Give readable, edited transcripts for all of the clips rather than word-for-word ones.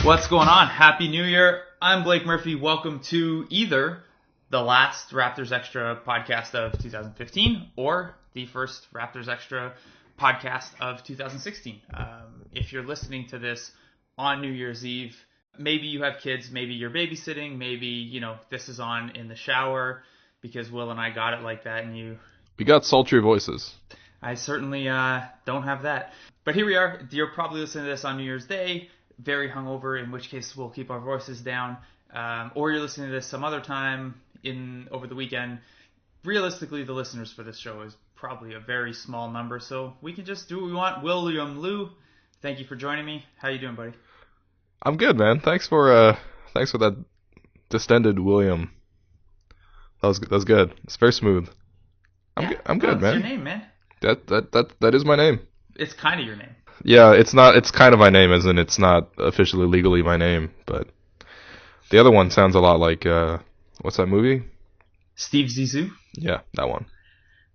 What's going on? Happy New Year. I'm Blake Murphy. Welcome to either the last Raptors Extra podcast of 2015 or the first Raptors Extra podcast of 2016. If you're listening to this on New Year's Eve, maybe you have kids, maybe you're babysitting, maybe, this is on in the shower because Will and I got it like that and We got sultry voices. I certainly don't have that. But here we are. You're probably listening to this on New Year's Day, very hungover, in which case we'll keep our voices down. Or you're listening to this some other time over the weekend. Realistically, the listeners for this show is probably a very small number, so we can just do what we want. William Lou, thank you for joining me. How you doing, buddy? I'm good, man. Thanks for that distended William. That was good. It's very smooth. I'm good, man. That's your name, man. That is my name. It's kind of your name. Yeah, it's not. It's kind of my name, as in it's not officially legally my name, but the other one sounds a lot like what's that movie? Steve Zissou. Yeah, that one.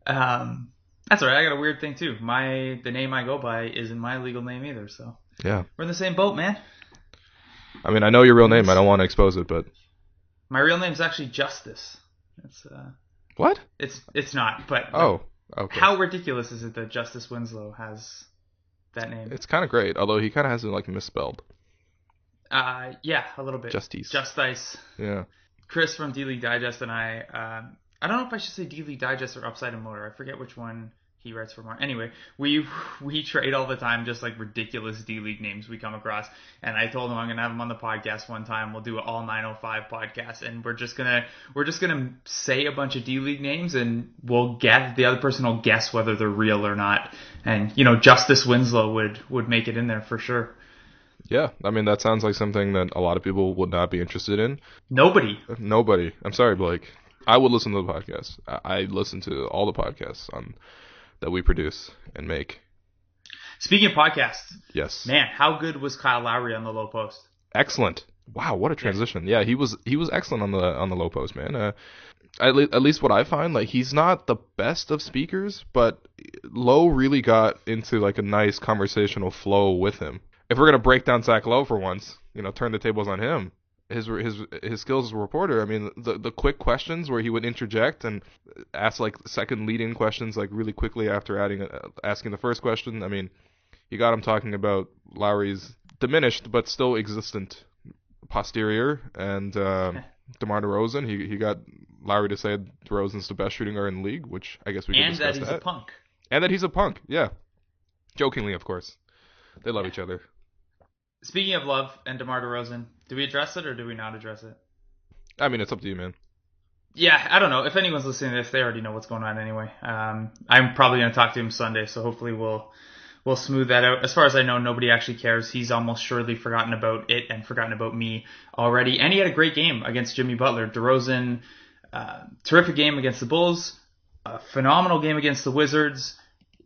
That's alright. I got a weird thing too. The name I go by isn't my legal name either, so yeah, we're in the same boat, man. I mean, I know your real name. I don't want to expose it, but my real name's actually Justice. It's what? It's not, but oh, okay. How ridiculous is it that Justice Winslow has that name? It's kind of great, although he kind of has it misspelled. Yeah, a little bit. Justice. Yeah. Chris from D-League Digest and I don't know if I should say D-League Digest or Upside and Motor. I forget which one he writes for more. Anyway, we trade all the time, just ridiculous D-League names we come across. And I told him I'm gonna have him on the podcast one time. We'll do an all 905 podcast, and we're just gonna say a bunch of D-League names, and the other person will guess whether they're real or not. And Justice Winslow would make it in there for sure. Yeah, I mean, that sounds like something that a lot of people would not be interested in. Nobody. I'm sorry, Blake. I would listen to the podcast. I listen to all the podcasts that we produce and make. Speaking of podcasts. Yes. Man, how good was Kyle Lowry on the low post? Excellent. Wow, what a transition. Yeah, he was excellent on the low post, man. At least what I find, he's not the best of speakers, but Lowe really got into a nice conversational flow with him. If we're gonna break down Zach Lowe for once, turn the tables on him, his skills as a reporter. I mean, the quick questions where he would interject and ask second lead-in questions really quickly after asking the first question. I mean, you got him talking about Lowry's diminished but still existent posterior, and DeMar DeRozan. He got Lowry to say DeRozan's the best shooting guard in the league, which I guess we can discuss that. And that he's a punk. And that he's a punk. Yeah, jokingly, of course. They love each other. Speaking of love and DeMar DeRozan, do we address it or do we not address it? I mean, it's up to you, man. Yeah, I don't know. If anyone's listening to this, they already know what's going on anyway. I'm probably going to talk to him Sunday, so hopefully we'll smooth that out. As far as I know, nobody actually cares. He's almost surely forgotten about it and forgotten about me already. And he had a great game against Jimmy Butler. DeRozan, terrific game against the Bulls, a phenomenal game against the Wizards.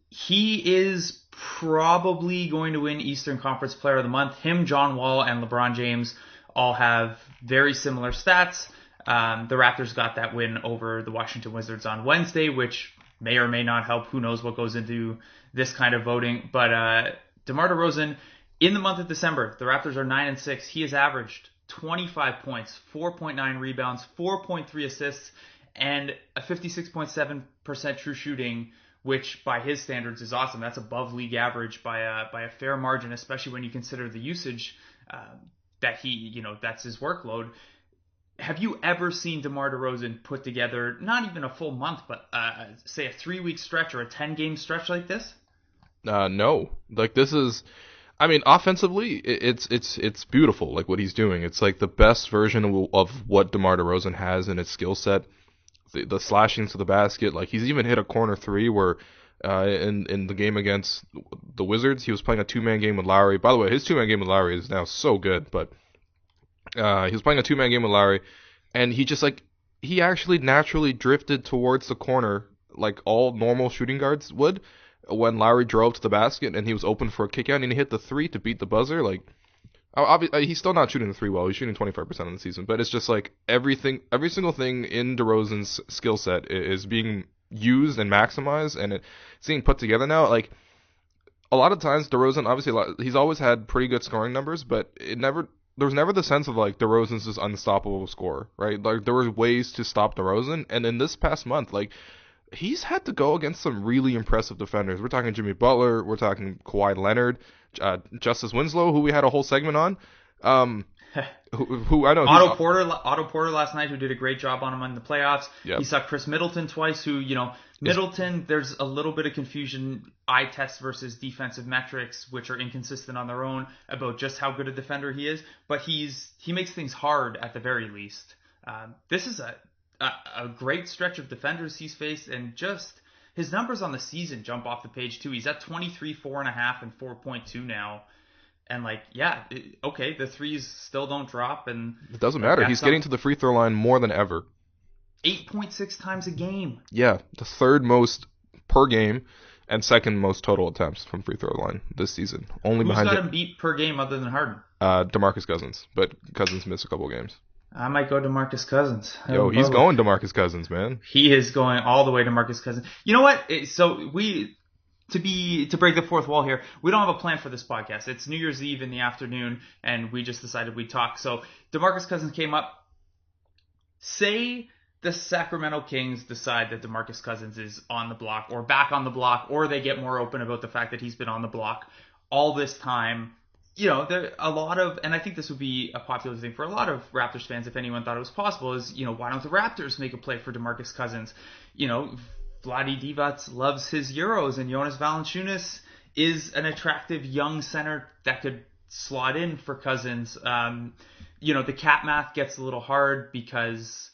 He is probably going to win Eastern Conference Player of the Month. Him, John Wall, and LeBron James all have very similar stats. The Raptors got that win over the Washington Wizards on Wednesday, which may or may not help. Who knows what goes into this kind of voting. But DeMar DeRozan, in the month of December, the Raptors are 9-6. He has averaged 25 points, 4.9 rebounds, 4.3 assists, and a 56.7% true shooting, which by his standards is awesome. That's above league average by a fair margin, especially when you consider the usage that that's his workload. Have you ever seen DeMar DeRozan put together not even a full month, but say a 3-week stretch or a 10-game stretch like this? No. This is, I mean, offensively, it's beautiful. What he's doing, it's the best version of what DeMar DeRozan has in his skill set. The slashing to the basket, he's even hit a corner three where in the game against the Wizards, he was playing a two-man game with Lowry. By the way, his two-man game with Lowry is now so good, but he was playing a two-man game with Lowry, and he just he actually naturally drifted towards the corner all normal shooting guards would when Lowry drove to the basket and he was open for a kick out and he hit the three to beat the buzzer. He's still not shooting the three well. He's shooting 25% in the season, but it's just every single thing in DeRozan's skill set is being used and maximized, and it's being put together now. A lot of times DeRozan, obviously, he's always had pretty good scoring numbers, but it never there was never the sense of like DeRozan's this unstoppable scorer, right? Like there were ways to stop DeRozan, and in this past month, like he's had to go against some really impressive defenders. We're talking Jimmy Butler, we're talking Kawhi Leonard, Justice Winslow, who we had a whole segment on. Um, who I know Otto Porter last night, who did a great job on him in the playoffs. Yep. He saw Chris Middleton twice, who, Middleton, there's a little bit of confusion, eye test versus defensive metrics, which are inconsistent on their own, about just how good a defender he is. But he makes things hard at the very least. This is a great stretch of defenders he's faced, and just his numbers on the season jump off the page too. He's at 23, 4.5, and 4.2 now. And the threes still don't drop, and it doesn't matter. He's getting to the free throw line more than ever. 8.6 times a game. Yeah, the third most per game and second most total attempts from free throw line this season. Only Who's behind got him beat per game other than Harden? DeMarcus Cousins, but Cousins missed a couple games. I might go DeMarcus Cousins. Yo, he's going DeMarcus Cousins, man. He is going all the way to DeMarcus Cousins. You know what? So to break the fourth wall here, we don't have a plan for this podcast. It's New Year's Eve in the afternoon, and we just decided we'd talk. So DeMarcus Cousins came up. Say the Sacramento Kings decide that DeMarcus Cousins is on the block, or back on the block, or they get more open about the fact that he's been on the block all this time. There a lot of, and I think this would be a popular thing for a lot of Raptors fans if anyone thought it was possible, is, why don't the Raptors make a play for DeMarcus Cousins? Vlade Divac loves his Euros, and Jonas Valanciunas is an attractive young center that could slot in for Cousins. The cap math gets a little hard because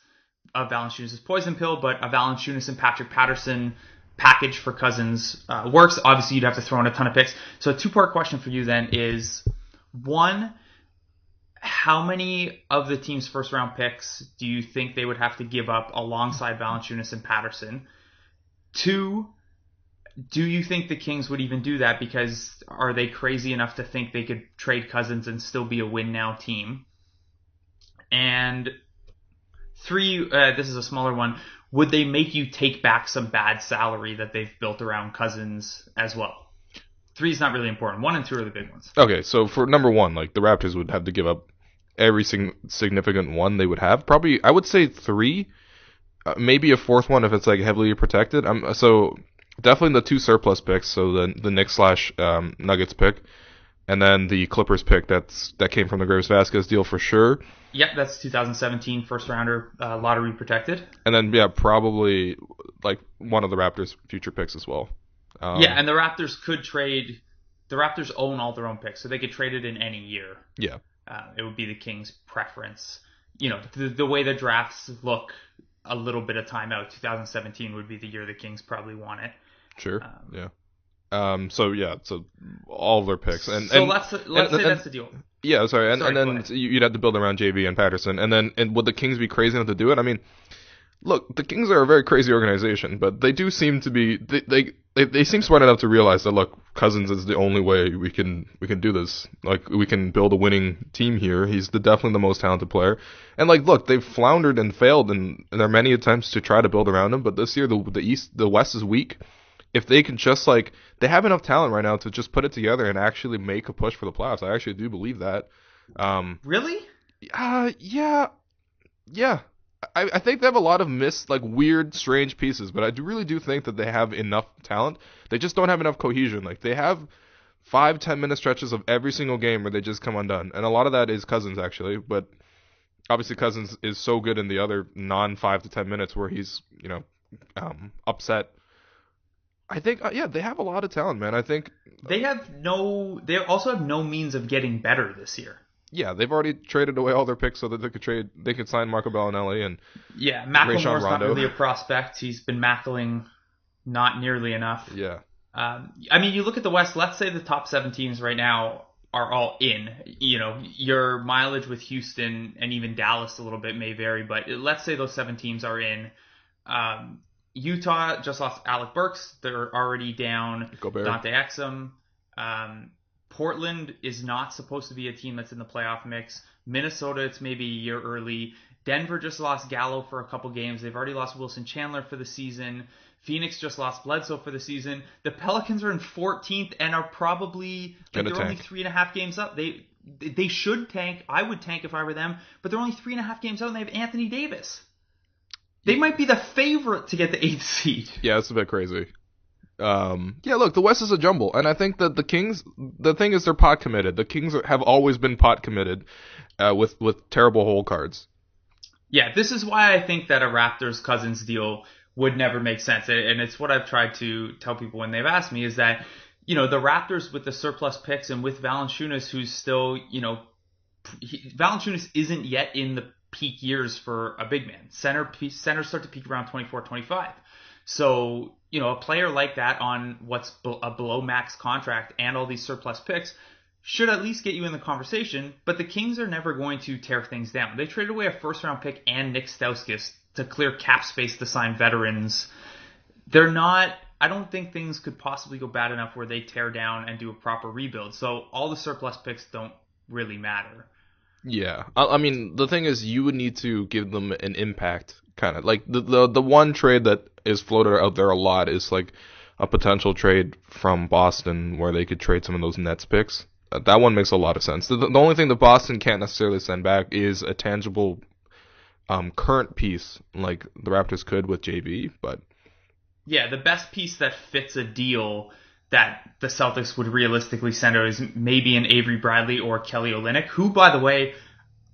of Valanciunas' poison pill, but a Valanciunas and Patrick Patterson package for Cousins works. Obviously, you'd have to throw in a ton of picks. So a two-part question for you then is, one, how many of the team's first-round picks do you think they would have to give up alongside Valanciunas and Patterson? Two, do you think the Kings would even do that? Because are they crazy enough to think they could trade Cousins and still be a win-now team? And three, this is a smaller one, would they make you take back some bad salary that they've built around Cousins as well? Three is not really important. 1 and 2 are the big ones. Okay, so for number one, the Raptors would have to give up every significant one they would have. Probably, I would say 3. Maybe a fourth one if it's heavily protected. So definitely the 2 surplus picks. So the Knicks / Nuggets pick, and then the Clippers pick that came from the Graves Vasquez deal for sure. Yep, that's 2017 first rounder, lottery protected. And then probably one of the Raptors' future picks as well. And the Raptors could trade. The Raptors own all their own picks, so they could trade it in any year. Yeah, it would be the Kings' preference. The way the drafts look. A little bit of time out. 2017 would be the year the Kings probably want it. Sure. Yeah. So all their picks, and let's say that's the deal. Yeah, sorry, and then you'd have to build around JV and Patterson, and would the Kings be crazy enough to do it? I mean, look, the Kings are a very crazy organization, but they do seem to be they seem smart enough to realize that look, Cousins is the only way we can do this. We can build a winning team here. He's definitely the most talented player, and look, they've floundered and failed, and there are many attempts to try to build around him. But this year, the West is weak. If they can just they have enough talent right now to just put it together and actually make a push for the playoffs. I actually do believe that. Really? Yeah. I think they have a lot of missed, weird, strange pieces, but I really do think that they have enough talent. They just don't have enough cohesion. They have 5-10 minute stretches of every single game where they just come undone, and a lot of that is Cousins actually. But obviously Cousins is so good in the other non 5 to 10 minutes where he's upset. I think they have a lot of talent, man. I think they also have no means of getting better this year. Yeah, they've already traded away all their picks so that they could sign Marco Bellinelli and McLemore's not really a prospect. He's been Mackling not nearly enough. Yeah. You look at the West, let's say the top 7 teams right now are all in. Your mileage with Houston and even Dallas a little bit may vary, but let's say those 7 teams are in. Utah just lost Alec Burks. They're already down Gobert. Dante Exum. Portland is not supposed to be a team that's in the playoff mix. Minnesota, it's maybe a year early. Denver just lost Gallo for a couple games. They've already lost Wilson Chandler for the season. Phoenix just lost Bledsoe for the season. The Pelicans are in 14th and are probably they're only 3.5 games up. They should tank. I would tank if I were them, but they're only 3.5 games out and they have Anthony Davis. They might be the favorite to get the 8th seed. Yeah, it's a bit crazy. Yeah, look, the West is a jumble, and I think that the Kings, the thing is they're pot committed. The Kings have always been pot committed with terrible hole cards. Yeah, this is why I think that a Raptors Cousins deal would never make sense. And it's what I've tried to tell people when they've asked me is that, the Raptors with the surplus picks and with Valanciunas, who's still, Valanciunas isn't yet in the peak years for a big man. Centers start to peak around 24, 25. So, a player like that on what's a below max contract and all these surplus picks should at least get you in the conversation, but the Kings are never going to tear things down. They traded away a first-round pick and Nick Stauskas to clear cap space to sign veterans. I don't think things could possibly go bad enough where they tear down and do a proper rebuild. So all the surplus picks don't really matter. Yeah, I mean, the thing is, you would need to give them an impact, kind of. Like, the one trade that is floated out there a lot is, like, a potential trade from Boston where they could trade some of those Nets picks. That one makes a lot of sense. The only thing that Boston can't necessarily send back is a tangible current piece, like the Raptors could with JV, but... Yeah, the best piece that fits a deal that the Celtics would realistically send out is maybe an Avery Bradley or Kelly Olynyk, who, by the way,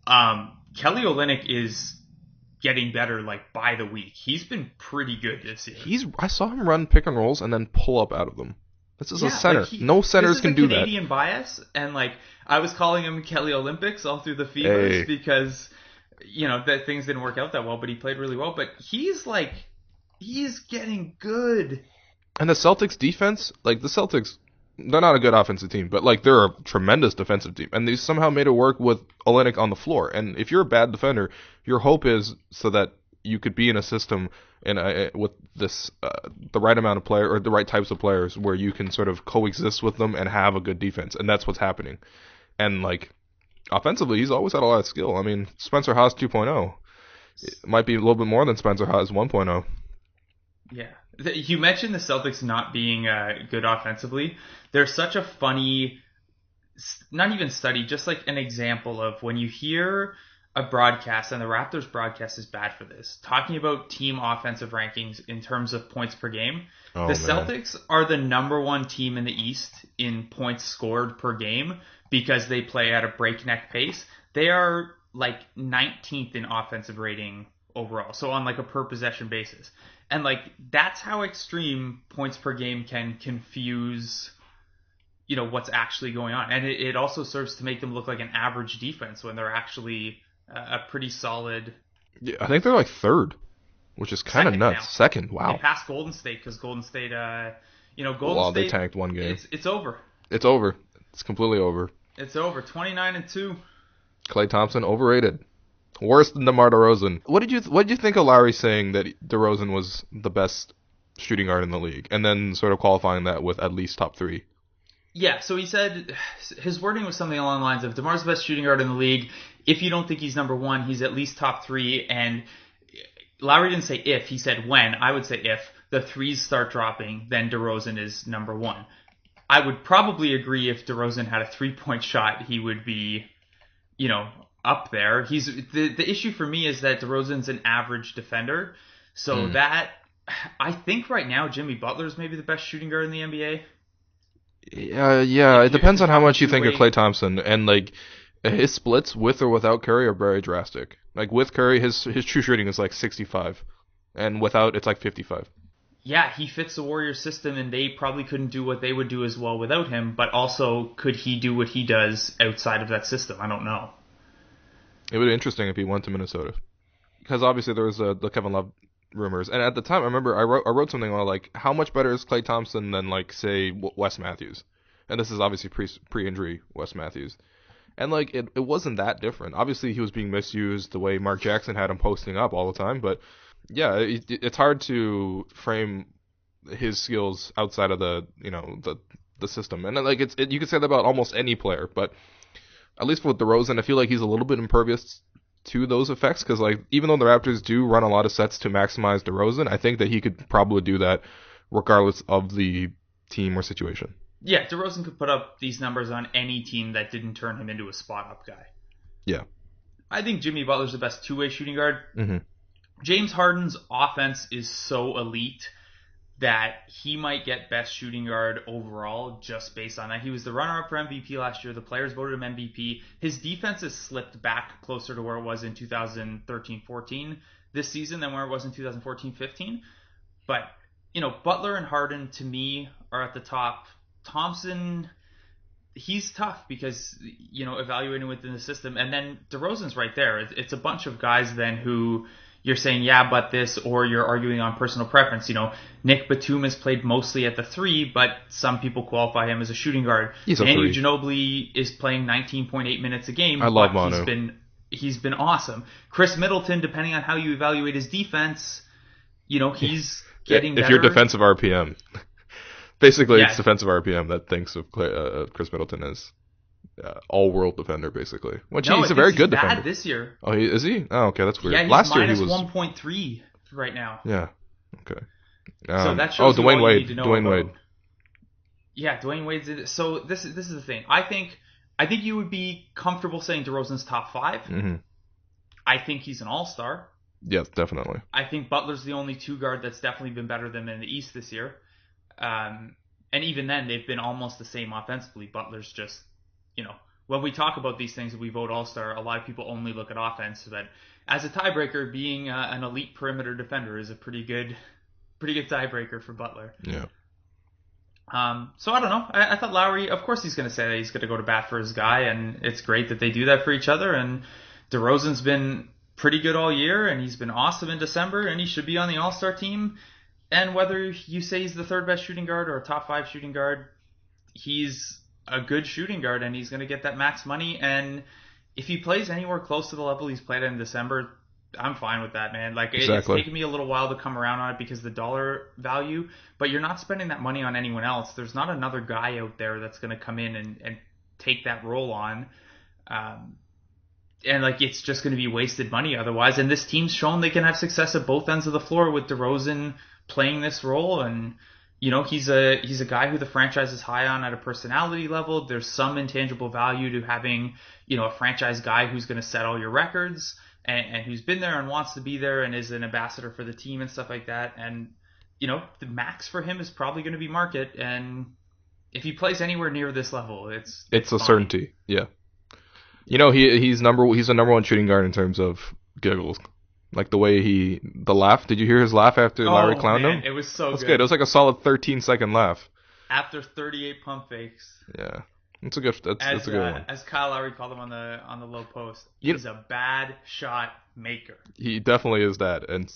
Kelly Olynyk is getting better, like, by the week. He's been pretty good this year. I saw him run pick and rolls and then pull up out of them. This is a center. No centers can do that. This is a Canadian bias, and, like, I was calling him Kelly Olympics all through the Fevers because, that things didn't work out that well, but he played really well. But he's getting good. And the Celtics defense, like, the Celtics, they're not a good offensive team, but, like, they're a tremendous defensive team. And they somehow made it work with Olynyk on the floor. And if you're a bad defender, your hope is so that you could be in a system with this the right amount of player or the right types of players where you can sort of coexist with them and have a good defense. And that's what's happening. And, like, offensively, he's always had a lot of skill. I mean, Spencer Haas 2.0. It might be a little bit more than Spencer Haas 1.0. Yeah. You mentioned the Celtics not being good offensively. There's such a funny, not even study, just like an example of when you hear a broadcast, and the Raptors broadcast is bad for this, talking about team offensive rankings in terms of points per game. Celtics are the number one team in the East in points scored per game because they play at a breakneck pace. They are like 19th in offensive rating overall, so on like a per possession basis. And like that's how extreme points per game can confuse what's actually going on. And it also serves to make them look like an average defense when they're actually a pretty solid. Yeah, I think they're like third, which is kind of nuts. Now. Second, wow. They passed Golden State because Golden State, State, they tanked one game. It's over. It's over. It's completely over. It's over. 29-2. Klay Thompson overrated. Worse than DeMar DeRozan. What did you think of Lowry saying that DeRozan was the best shooting guard in the league, and then sort of qualifying that with at least top 3? Yeah, so he said his wording was something along the lines of DeMar's the best shooting guard in the league. If you don't think he's number 1, he's at least top 3. And Lowry didn't say if, he said when. I would say if the threes start dropping, then DeRozan is number 1. I would probably agree if DeRozan had a 3-point shot, he would be, up there. He's the issue for me is that DeRozan's an average defender. So that, I think right now Jimmy Butler's maybe the best shooting guard in the NBA. Yeah, it depends on how much you think of Klay Thompson, and like his splits with or without Curry are very drastic. Like with Curry, his true shooting is like 65, and without it's like 55. Yeah, he fits the Warriors system, and they probably couldn't do what they would do as well without him. But also, could he do what he does outside of that system? I don't know. It would be interesting if he went to Minnesota, because obviously there was the Kevin Love rumors, and at the time I remember I wrote something on like how much better is Klay Thompson than like say Wes Matthews, and this is obviously pre-injury Wes Matthews, and like it wasn't that different. Obviously he was being misused the way Mark Jackson had him posting up all the time, but yeah, it's hard to frame his skills outside of the the system, and like you could say that about almost any player, but at least with DeRozan I feel like he's a little bit impervious to those effects, because like even though the Raptors do run a lot of sets to maximize DeRozan, I think that he could probably do that regardless of the team or situation. Yeah, DeRozan could put up these numbers on any team that didn't turn him into a spot up guy. Yeah. I think Jimmy Butler's the best two-way shooting guard. Hmm. James Harden's offense is so elite that he might get best shooting guard overall just based on that. He was the runner-up for MVP last year. The players voted him MVP. His defense has slipped back closer to where it was in 2013-14 this season than where it was in 2014-15. But, Butler and Harden, to me, are at the top. Thompson, he's tough because, evaluating within the system. And then DeRozan's right there. It's a bunch of guys then who you're saying, yeah, but this, or you're arguing on personal preference. Nick Batum has played mostly at the 3, but some people qualify him as a shooting guard. He's a Manu 3. Ginobili is playing 19.8 minutes a game. I love but Manu. He's been awesome. Chris Middleton, depending on how you evaluate his defense, he's getting better. If you're defensive RPM. Basically, Yeah. It's defensive RPM that thinks of Chris Middleton as all-world defender, basically. Which he's a very good bad defender. This year. Oh, is he? Oh, okay, that's weird. Yeah, he's Last year minus he was 1.3 right now. Yeah. Okay. So that shows you Dwayne all Wade. you need to know Dwayne about. Wade. Yeah, Dwayne Wade's. So this is the thing. I think you would be comfortable saying DeRozan's top 5. Mm-hmm. I think he's an all-star. Yes, definitely. I think Butler's the only two guard that's definitely been better than him in the East this year. And even then, they've been almost the same offensively. Butler's just, when we talk about these things, we vote all-star. A lot of people only look at offense, but as a tiebreaker, being an elite perimeter defender is a pretty good tiebreaker for Butler. Yeah. So I don't know. I thought Lowry, of course he's going to say that he's going to go to bat for his guy, and it's great that they do that for each other. And DeRozan's been pretty good all year, and he's been awesome in December, and he should be on the All-Star team. And whether you say he's the third best shooting guard or a top 5 shooting guard, he's a good shooting guard, and he's going to get that max money. And if he plays anywhere close to the level he's played at in December, I'm fine with that, man. Like, Exactly. It's taken me a little while to come around on it because of the dollar value, but you're not spending that money on anyone else. There's not another guy out there that's going to come in and take that role on. And it's just going to be wasted money otherwise. And this team's shown they can have success at both ends of the floor with DeRozan playing this role. And, he's a guy who the franchise is high on at a personality level. There's some intangible value to having, a franchise guy who's going to set all your records and who's been there and wants to be there and is an ambassador for the team and stuff like that. And, the max for him is probably going to be market. And if he plays anywhere near this level, it's a fine. certainty. Yeah. He's a number 1 shooting guard in terms of giggles. Like the way the laugh. Did you hear his laugh after Lowry clowned him? It was so That's good. good. It was like a solid 13-second laugh. After 38 pump fakes. Yeah. That's a good one. As Kyle Lowry called him on the low post, he's a bad shot maker. He definitely is that, and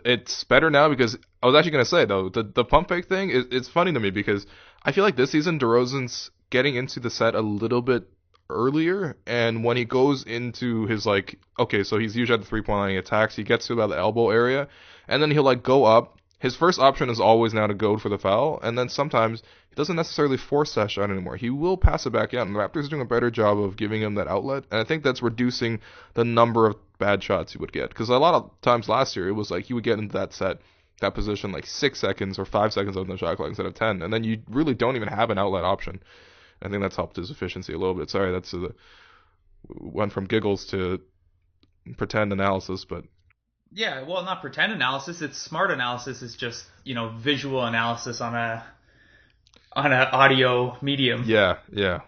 it's better now because I was actually going to say though the pump fake thing it's funny to me because I feel like this season DeRozan's getting into the set a little bit earlier, and when he goes into his so he's usually at the 3-point line, he attacks, he gets to about the elbow area, and then he'll go up. His first option is always now to go for the foul, and then sometimes he doesn't necessarily force that shot anymore. He will pass it back out, and the Raptors are doing a better job of giving him that outlet, and I think that's reducing the number of bad shots he would get. Because a lot of times last year, it was he would get into that position 6 seconds or 5 seconds on the shot clock instead of 10, and then you really don't even have an outlet option. I think that's helped his efficiency a little bit. Sorry, that's went from giggles to pretend analysis, but... Yeah, well, not pretend analysis. It's smart analysis. It's just, visual analysis on an audio medium. Yeah.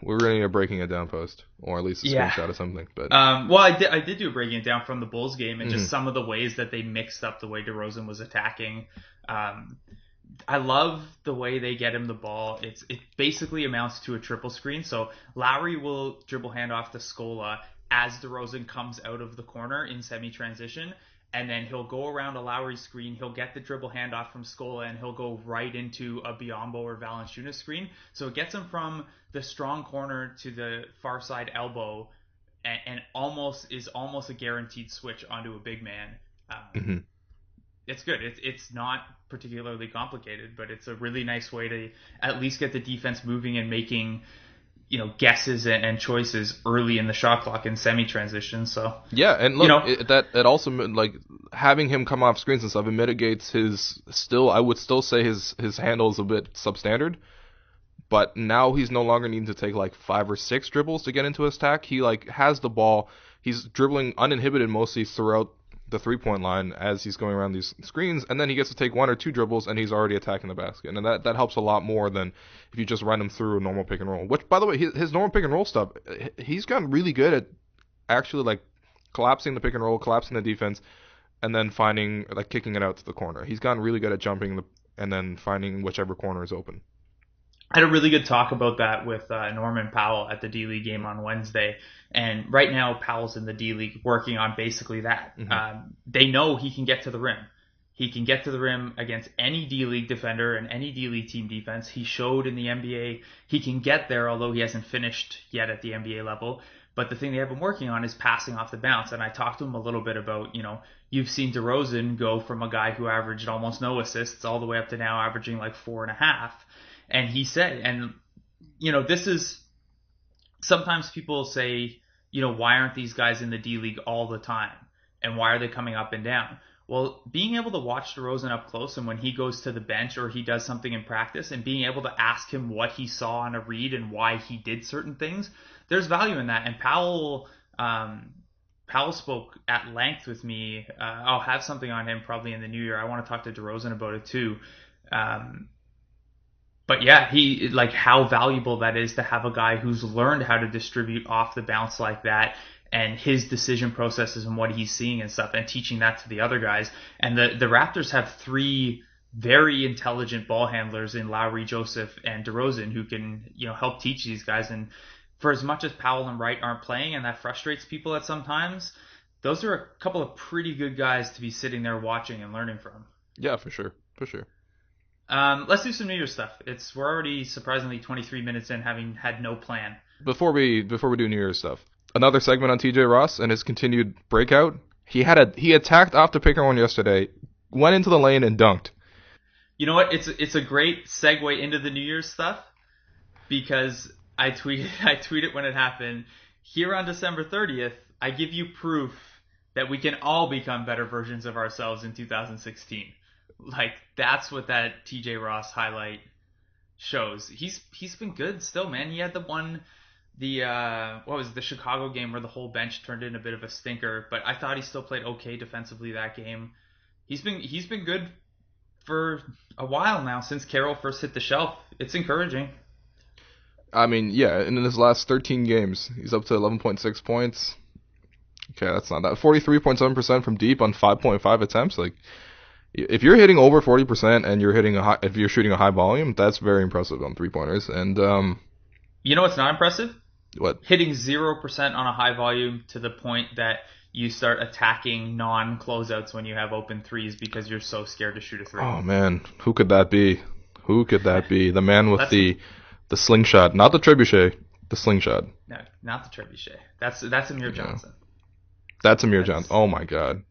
We're running a breaking it down post, or at least a screenshot of something. But well, I did do a breaking it down from the Bulls game and just some of the ways that they mixed up the way DeRozan was attacking. I love the way they get him the ball. It basically amounts to a triple screen. So Lowry will dribble handoff to Scola as DeRozan comes out of the corner in semi-transition. And then he'll go around a Lowry screen, he'll get the dribble handoff from Scola, and he'll go right into a Biyombo or Valanciunas screen. So it gets him from the strong corner to the far side elbow, and almost a guaranteed switch onto a big man. It's good. It's not particularly complicated, but it's a really nice way to at least get the defense moving and making guesses and choices early in the shot clock in semi-transition. So yeah, and look, it also having him come off screens and stuff, it mitigates I would still say his handle is a bit substandard, but now he's no longer needing to take like 5 or 6 dribbles to get into his attack. He like has the ball. He's dribbling uninhibited mostly throughout the 3-point line as he's going around these screens, and then he gets to take 1 or 2 dribbles and he's already attacking the basket. And that helps a lot more than if you just run him through a normal pick and roll. Which, by the way, his normal pick and roll stuff, he's gotten really good at actually like collapsing the pick and roll, collapsing the defense, and then finding like kicking it out to the corner. He's gotten really good at jumping and then finding whichever corner is open. I had a really good talk about that with Norman Powell at the D-League game on Wednesday. And right now, Powell's in the D-League working on basically that. Mm-hmm. They know he can get to the rim. He can get to the rim against any D-League defender and any D-League team defense. He showed in the NBA he can get there, although he hasn't finished yet at the NBA level. But the thing they have been working on is passing off the bounce. And I talked to him a little bit about, you've seen DeRozan go from a guy who averaged almost no assists all the way up to now averaging like 4.5. And he said, this is, sometimes people say, why aren't these guys in the D-League all the time? And why are they coming up and down? Well, being able to watch DeRozan up close and when he goes to the bench or he does something in practice and being able to ask him what he saw on a read and why he did certain things, there's value in that. And Powell spoke at length with me. I'll have something on him probably in the new year. I want to talk to DeRozan about it too. But yeah, he like how valuable that is to have a guy who's learned how to distribute off the bounce like that and his decision processes and what he's seeing and stuff and teaching that to the other guys. And the Raptors have 3 very intelligent ball handlers in Lowry, Joseph, and DeRozan who can, help teach these guys. And for as much as Powell and Wright aren't playing and that frustrates people at some times, those are a couple of pretty good guys to be sitting there watching and learning from. Yeah, for sure. For sure. Let's do some New Year's stuff. We're already surprisingly 23 minutes in, having had no plan. Before we do New Year's stuff, another segment on TJ Ross and his continued breakout. He attacked off the pick and roll yesterday, went into the lane and dunked. You know what? It's a great segue into the New Year's stuff because I tweeted when it happened. Here on December 30th, I give you proof that we can all become better versions of ourselves in 2016. Like, that's what that TJ Ross highlight shows. He's been good still, man. He had the Chicago game where the whole bench turned in a bit of a stinker, but I thought he still played okay defensively that game. He's been good for a while now since Carroll first hit the shelf. It's encouraging. I mean, yeah, and in his last 13 games, he's up to 11.6 points. Okay, that's not that. 43.7% from deep on 5.5 attempts. Like, if you're hitting over 40% and if you're shooting a high volume, that's very impressive on 3-pointers. And you know what's not impressive? What? Hitting 0% on a high volume to the point that you start attacking non-closeouts when you have open threes because you're so scared to shoot a 3. Oh man, who could that be? The man with the slingshot, not the trebuchet, the slingshot. No, not the trebuchet. That's Amir Johnson. That's Amir Johnson. Oh my god.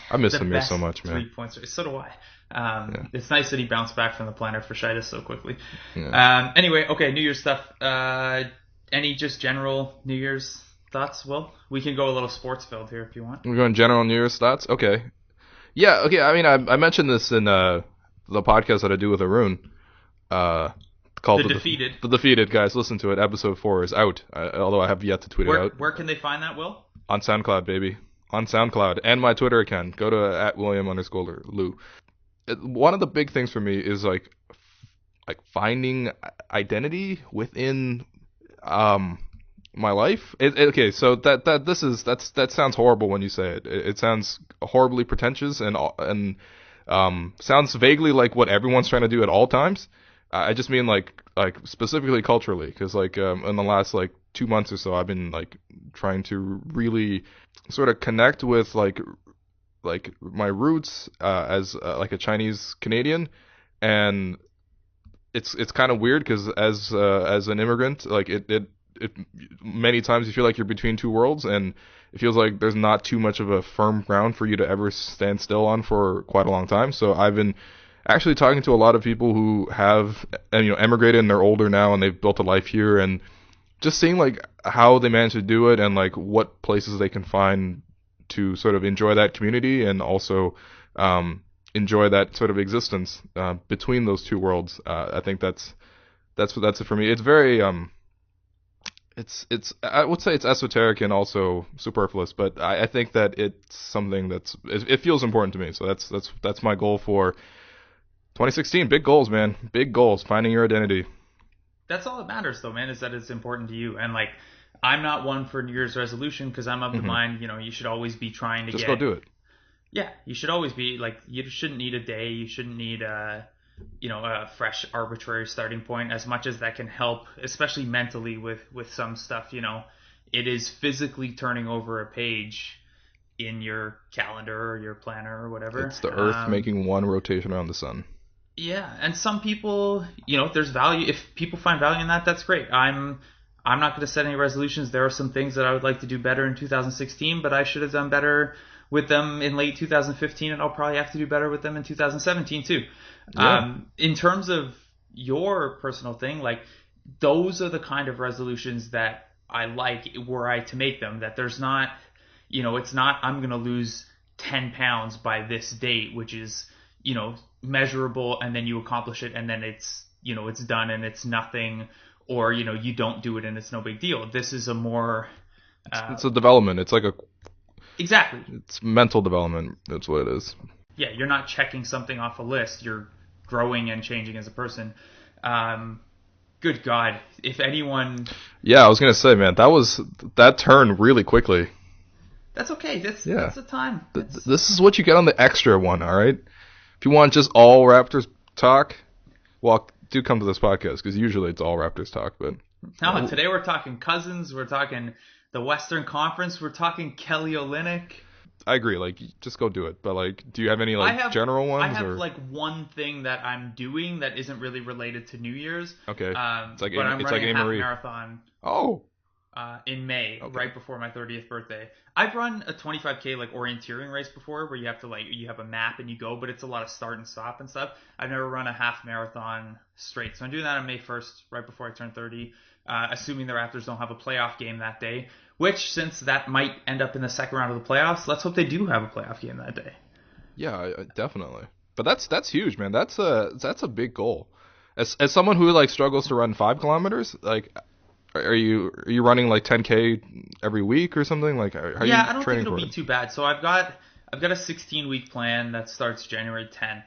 I miss Amir so much, man. 3-point. So do I. It's nice that he bounced back from the plantar fasciitis so quickly. Yeah. Anyway, okay, New Year's stuff. Any just general New Year's thoughts? Well, we can go a little sports filled here if you want. We're going general New Year's thoughts? Okay. Yeah, okay. I mean, I mentioned this in the podcast that I do with Arun. Called The Defeated. The Defeated, guys. Listen to it. Episode 4 is out, although I have yet to tweet it out. Where can they find that, Will? On SoundCloud, baby. On SoundCloud and my Twitter account. Go to @William_Lou. One of the big things for me is like finding identity within my life. Okay, so that sounds horrible when you say it. It sounds horribly pretentious and sounds vaguely like what everyone's trying to do at all times. I just mean like specifically culturally, because in the last 2 months or so, I've been trying to really sort of connect with like my roots as a Chinese Canadian, and it's kind of weird because as an immigrant, it many times you feel like you're between two worlds, and it feels like there's not too much of a firm ground for you to ever stand still on for quite a long time. So I've been actually talking to a lot of people who have emigrated and they're older now and they've built a life here, and just seeing how they manage to do it and what places they can find to sort of enjoy that community and also enjoy that sort of existence between those two worlds. I think that's That's it for me. It's very it's I would say it's esoteric and also superfluous, but I think that it's something it feels important to me. So that's my goal for 2016. Big goals, man. Big goals. Finding your identity. That's all that matters, though, man, is that it's important to you. And like, I'm not one for New Year's resolution because I'm of the mind, you should always be trying to Just get. go do it. Yeah, you should always be like, you shouldn't need a day. You shouldn't need a fresh arbitrary starting point. As much as that can help, especially mentally with some stuff. It is physically turning over a page in your calendar or your planner or whatever. It's the Earth making one rotation around the sun. Yeah, and some people, there's value. If people find value in that, that's great. I'm not going to set any resolutions. There are some things that I would like to do better in 2016, but I should have done better with them in late 2015, and I'll probably have to do better with them in 2017 too. Yeah. In terms of your personal thing, like those are the kind of resolutions that I like were I to make them. That there's not, it's not I'm going to lose 10 pounds by this date, which is, measurable, and then you accomplish it, and then it's done and it's nothing, or you don't do it and it's no big deal. This is a more it's a development. It's like exactly. It's mental development. That's what it is. Yeah, you're not checking something off a list. You're growing and changing as a person. Good God, if anyone. Yeah, I was gonna say, man, that turned really quickly. That's okay. That's the time. This is what you get on the extra one. All right. If you want just all Raptors talk, well, do come to this podcast because usually it's all Raptors talk. But no, today we're talking Cousins. We're talking the Western Conference. We're talking Kelly Olynyk. I agree. Like, just go do it. But like, do you have any general ones? I have one thing that I'm doing that isn't really related to New Year's. Okay. It's like I'm running a half marathon. Oh. In May, right before my 30th birthday. I've run a 25K orienteering race before, where you have to you have a map and you go, but it's a lot of start and stop and stuff. I've never run a half marathon straight, so I'm doing that on May 1st, right before I turn 30. Assuming the Raptors don't have a playoff game that day, which, since that might end up in the second round of the playoffs, let's hope they do have a playoff game that day. Yeah, definitely. But that's huge, man. That's a big goal. As someone who struggles to run 5 kilometers, Are you running 10K every week or something? How are you I don't think training it'll for be it? too bad. So I've got a 16-week plan that starts January 10th,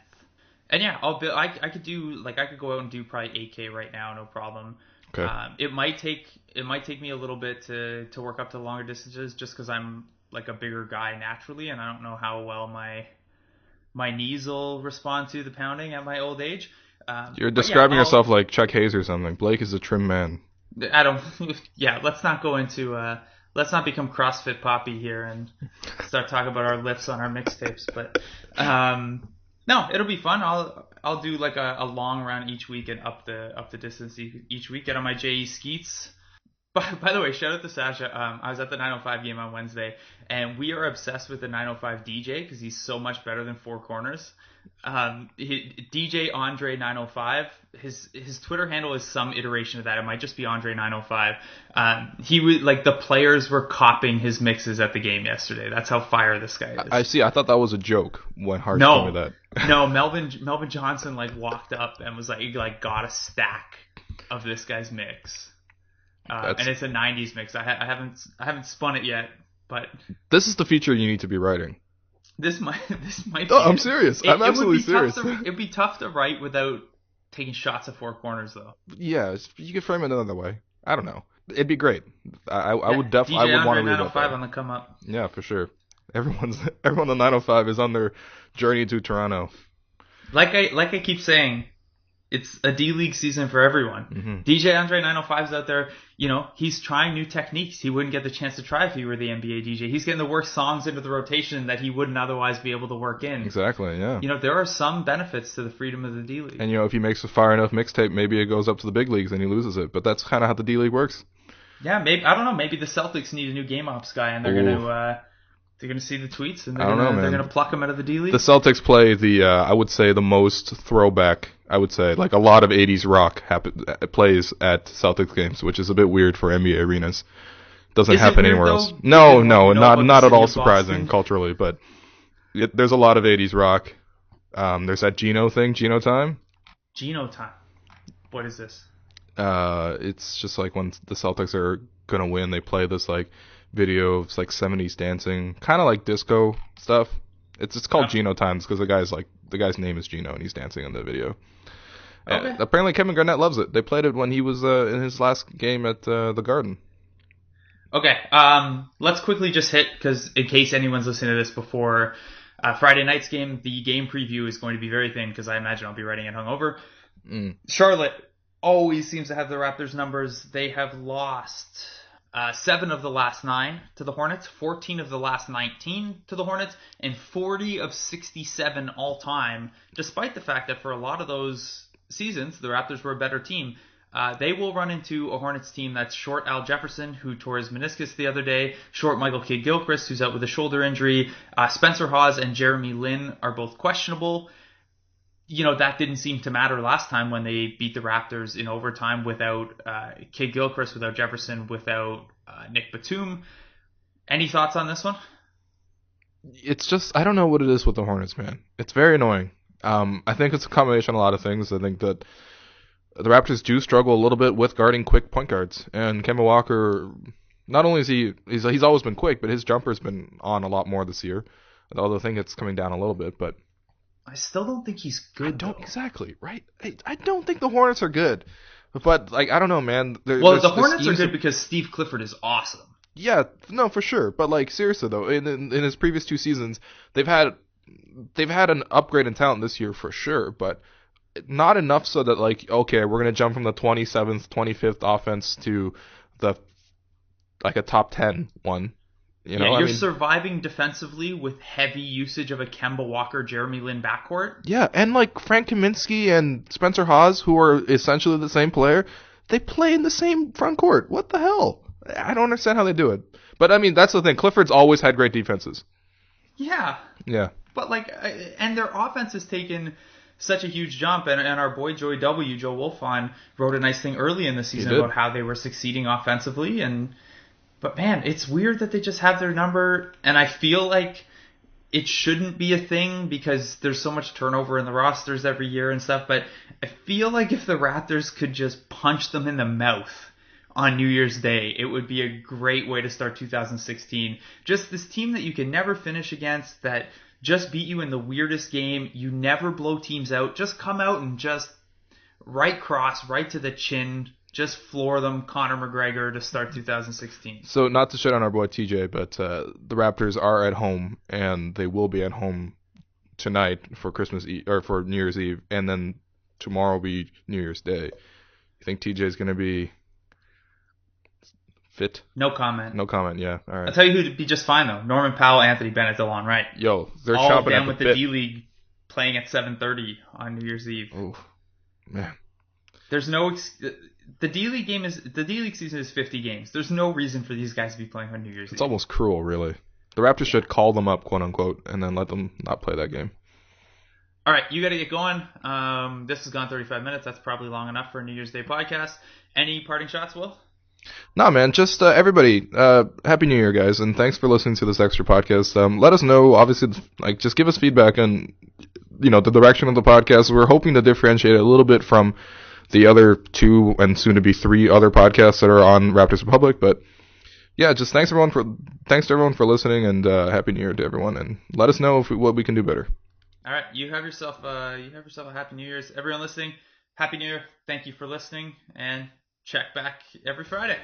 and yeah, I could do I could go out and do probably 8K right now, no problem. Okay. It might take me a little bit to work up to longer distances, just because I'm a bigger guy naturally, and I don't know how well my knees will respond to the pounding at my old age. You're describing yourself like Chuck Hayes or something. Blake is a trim man. I don't. Yeah, let's not go into. Let's not become CrossFit Poppy here and start talking about our lifts on our mixtapes. But no, it'll be fun. I'll do a long run each week and up the distance each week. Get on my JE Skeets. By the way, shout out to Sasha. I was at the 905 game on Wednesday, and we are obsessed with the 905 DJ because he's so much better than Four Corners. DJ Andre 905. His Twitter handle is some iteration of that. It might just be Andre 905. He was the players were copying his mixes at the game yesterday. That's how fire this guy is. I see. I thought that was a joke when Hart told me that. No, Melvin Johnson walked up and was got a stack of this guy's mix. And it's a 90s mix. I haven't spun it yet, but this is the feature you need to be writing. This might be. Oh, I'm serious. I'm absolutely serious. It'd be tough to write without taking shots at Four Corners, though. Yeah, you could frame it another way. I don't know. It'd be great. I would definitely. I would want to read about that. 905 on the come up. Yeah, for sure. Everyone on 905 is on their journey to Toronto. Like I keep saying, it's a D-League season for everyone. Mm-hmm. DJ Andre 905's out there. He's trying new techniques he wouldn't get the chance to try if he were the NBA DJ. He's getting the worst songs into the rotation that he wouldn't otherwise be able to work in. Exactly, yeah. There are some benefits to the freedom of the D-League. And, if he makes a fire enough mixtape, maybe it goes up to the big leagues and he loses it. But that's kind of how the D-League works. Yeah, maybe. I don't know. Maybe the Celtics need a new game ops guy, and they're going to see the tweets, and they're going to pluck him out of the D-League. The Celtics play I would say, the most throwback, I would say, a lot of 80s rock plays at Celtics games, which is a bit weird for NBA arenas. Doesn't happen anywhere else. No, not at all surprising culturally, but there's a lot of 80s rock. There's that Geno thing, Geno Time. Geno Time. What is this? It's just like when the Celtics are gonna win, they play this like video of like 70s dancing, kind of like disco stuff. It's called Oh, Geno Times because the guy's name is Geno and he's dancing in the video. okay. Apparently Kevin Garnett loves it. They played it when he was in his last game at the Garden. Okay. Let's quickly just hit, because in case anyone's listening to this before Friday night's game, the game preview is going to be very thin because I imagine I'll be writing it hungover. Charlotte always seems to have the Raptors numbers. They have lost 7 of the last 9 to the Hornets, 14 of the last 19 to the Hornets, and 40 of 67 all time, despite the fact that for a lot of those seasons, the Raptors were a better team. They will run into a Hornets team that's short Al Jefferson, who tore his meniscus the other day, short Michael Kidd-Gilchrist, who's out with a shoulder injury. Spencer Hawes and Jeremy Lin are both questionable. That didn't seem to matter last time when they beat the Raptors in overtime without Kidd-Gilchrist, without Jefferson, without Nick Batum. Any thoughts on this one? It's just, I don't know what it is with the Hornets, man. It's very annoying. I think it's a combination of a lot of things. I think that the Raptors do struggle a little bit with guarding quick point guards, and Kemba Walker, not only is he's always been quick, but his jumper's been on a lot more this year. Although I think it's coming down a little bit, but I still don't think he's good. Exactly, right? I don't think the Hornets are good, but like I don't know, man. The Hornets are good because Steve Clifford is awesome. Yeah, no, for sure. But like seriously though, in his previous 2 seasons, they've had an upgrade in talent this year for sure, but not enough so that like, okay, we're gonna jump from the 27th, 25th offense to the like a top 10 one. You're surviving defensively with heavy usage of a Kemba Walker, Jeremy Lin backcourt. Yeah, and like Frank Kaminsky and Spencer Hawes, who are essentially the same player, they play in the same front court. What the hell? I don't understand how they do it. But I mean, that's the thing. Clifford's always had great defenses. Yeah. Yeah. But and their offense has taken such a huge jump, and our boy Joe Wolfon, wrote a nice thing early in the season about how they were succeeding offensively, but man, it's weird that they just have their number, and I feel like it shouldn't be a thing because there's so much turnover in the rosters every year and stuff, but I feel like if the Raptors could just punch them in the mouth on New Year's Day, it would be a great way to start 2016. Just this team that you can never finish against, that just beat you in the weirdest game. You never blow teams out. Just come out and just right cross, right to the chin, just floor them, Conor McGregor, to start 2016. So not to shit on our boy TJ, but the Raptors are at home, and they will be at home tonight for Christmas Eve, or for New Year's Eve, and then tomorrow will be New Year's Day. You think TJ's going to be fit? No comment. No comment, yeah. All right. I'll tell you who'd be just fine, though. Norman Powell, Anthony Bennett, DeLon Wright. Yo, they're all chomping down at with the the bit. D-League playing at 7:30 on New Year's Eve. Oh, man. There's no... The D-League season is 50 games. There's no reason for these guys to be playing on New Year's Eve. It's almost cruel, really. The Raptors should call them up, quote unquote, and then let them not play that game. All right, you got to get going. This has gone 35 minutes. That's probably long enough for a New Year's Day podcast. Any parting shots, Will? Nah, man, just everybody, Happy New Year, guys, and thanks for listening to this extra podcast. Let us know, obviously, like, just give us feedback on, the direction of the podcast. We're hoping to differentiate it a little bit from the other 2 and soon to be 3 other podcasts that are on Raptors Republic, but yeah, just thanks to everyone for listening, and Happy New Year to everyone, and let us know what we can do better. All right, you have yourself a Happy New Year's. Everyone listening, Happy New Year. Thank you for listening, and check back every Friday.